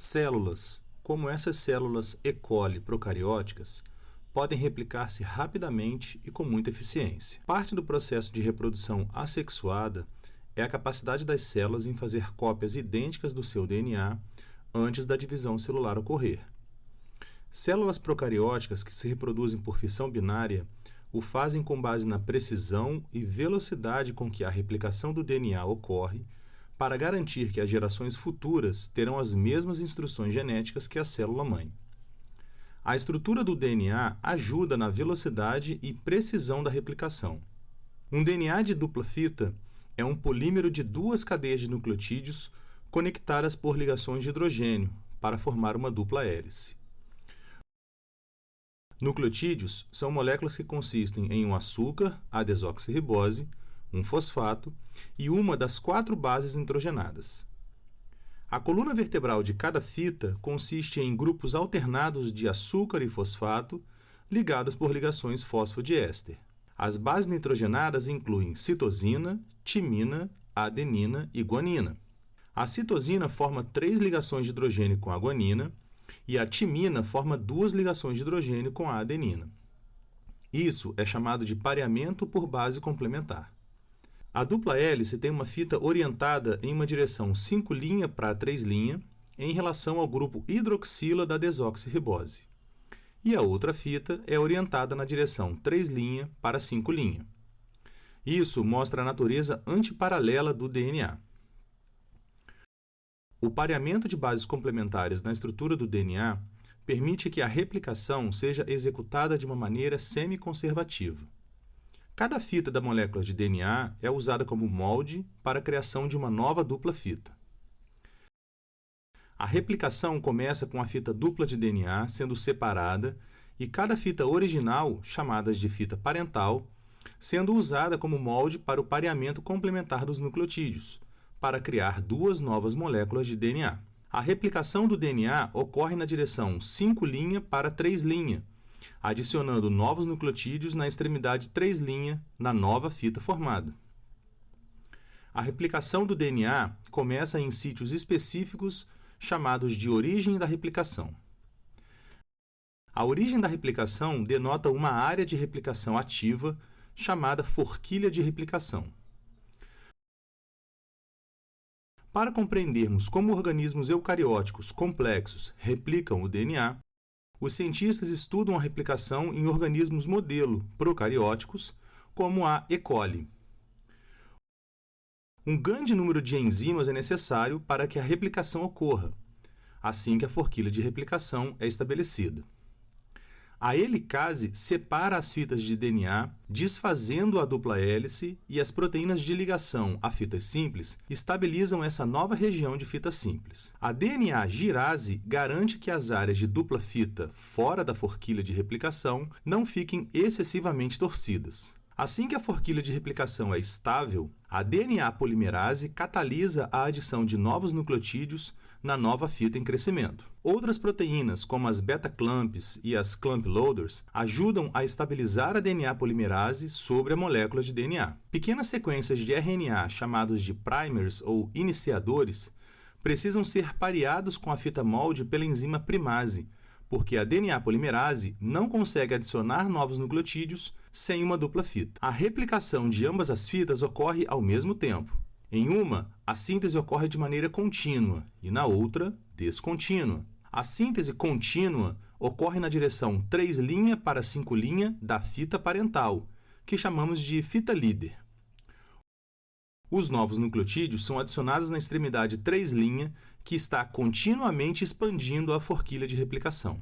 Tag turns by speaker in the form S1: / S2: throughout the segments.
S1: Células, como essas células E. coli procarióticas, podem replicar-se rapidamente e com muita eficiência. Parte do processo de reprodução assexuada é a capacidade das células em fazer cópias idênticas do seu DNA antes da divisão celular ocorrer. Células procarióticas que se reproduzem por fissão binária o fazem com base na precisão e velocidade com que a replicação do DNA ocorre, para garantir que as gerações futuras terão as mesmas instruções genéticas que a célula-mãe. A estrutura do DNA ajuda na velocidade e precisão da replicação. Um DNA de dupla fita é um polímero de duas cadeias de nucleotídeos conectadas por ligações de hidrogênio para formar uma dupla hélice. Nucleotídeos são moléculas que consistem em um açúcar, a desoxirribose, um fosfato e uma das 4 bases nitrogenadas. A coluna vertebral de cada fita consiste em grupos alternados de açúcar e fosfato ligados por ligações fosfodiéster. As bases nitrogenadas incluem citosina, timina, adenina e guanina. A citosina forma 3 ligações de hidrogênio com a guanina e a timina forma 2 ligações de hidrogênio com a adenina. Isso é chamado de pareamento por base complementar. A dupla hélice tem uma fita orientada em uma direção 5' para 3' em relação ao grupo hidroxila da desoxirribose. E a outra fita é orientada na direção 3' para 5'. Isso mostra a natureza antiparalela do DNA. O pareamento de bases complementares na estrutura do DNA permite que a replicação seja executada de uma maneira semi-conservativa. Cada fita da molécula de DNA é usada como molde para a criação de uma nova dupla fita. A replicação começa com a fita dupla de DNA sendo separada e cada fita original, chamada de fita parental, sendo usada como molde para o pareamento complementar dos nucleotídeos, para criar 2 novas moléculas de DNA. A replicação do DNA ocorre na direção 5' para 3', adicionando novos nucleotídeos na extremidade 3' na nova fita formada. A replicação do DNA começa em sítios específicos chamados de origem da replicação. A origem da replicação denota uma área de replicação ativa chamada forquilha de replicação. Para compreendermos como organismos eucarióticos complexos replicam o DNA, os cientistas estudam a replicação em organismos modelo procarióticos, como a E. coli. Um grande número de enzimas é necessário para que a replicação ocorra, assim que a forquilha de replicação é estabelecida. A helicase separa as fitas de DNA, desfazendo a dupla hélice, e as proteínas de ligação a fitas simples estabilizam essa nova região de fita simples. A DNA girase garante que as áreas de dupla fita fora da forquilha de replicação não fiquem excessivamente torcidas. Assim que a forquilha de replicação é estável, a DNA polimerase catalisa a adição de novos nucleotídeos na nova fita em crescimento. Outras proteínas, como as beta-clamps e as clamp loaders, ajudam a estabilizar a DNA polimerase sobre a molécula de DNA. Pequenas sequências de RNA, chamados de primers ou iniciadores, precisam ser pareados com a fita molde pela enzima primase, porque a DNA polimerase não consegue adicionar novos nucleotídeos sem uma dupla fita. A replicação de ambas as fitas ocorre ao mesmo tempo. Em uma, a síntese ocorre de maneira contínua e na outra, descontínua. A síntese contínua ocorre na direção 3' para 5' da fita parental, que chamamos de fita líder. Os novos nucleotídeos são adicionados na extremidade 3', que está continuamente expandindo a forquilha de replicação.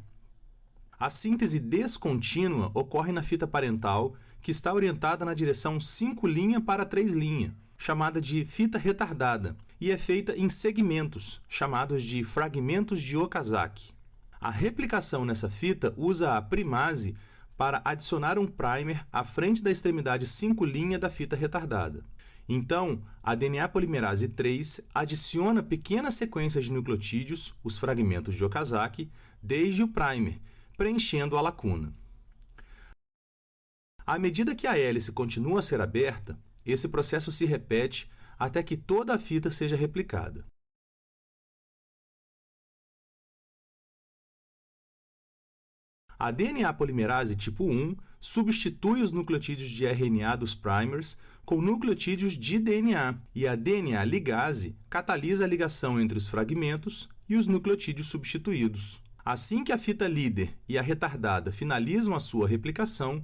S1: A síntese descontínua ocorre na fita parental, que está orientada na direção 5' para 3', chamada de fita retardada, e é feita em segmentos, chamados de fragmentos de Okazaki. A replicação nessa fita usa a primase para adicionar um primer à frente da extremidade 5' da fita retardada. Então, a DNA polimerase 3 adiciona pequenas sequências de nucleotídeos, os fragmentos de Okazaki, desde o primer, preenchendo a lacuna. À medida que a hélice continua a ser aberta, esse processo se repete até que toda a fita seja replicada. A DNA polimerase tipo 1 substitui os nucleotídeos de RNA dos primers com nucleotídeos de DNA, e a DNA ligase catalisa a ligação entre os fragmentos e os nucleotídeos substituídos. Assim que a fita líder e a retardada finalizam a sua replicação,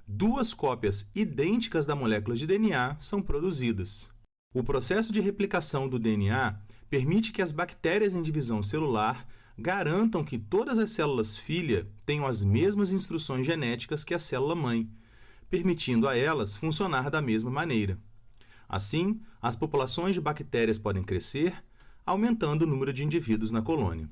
S1: duas cópias idênticas da molécula de DNA são produzidas. O processo de replicação do DNA permite que as bactérias em divisão celular garantam que todas as células-filha tenham as mesmas instruções genéticas que a célula-mãe, permitindo a elas funcionar da mesma maneira. Assim, as populações de bactérias podem crescer, aumentando o número de indivíduos na colônia.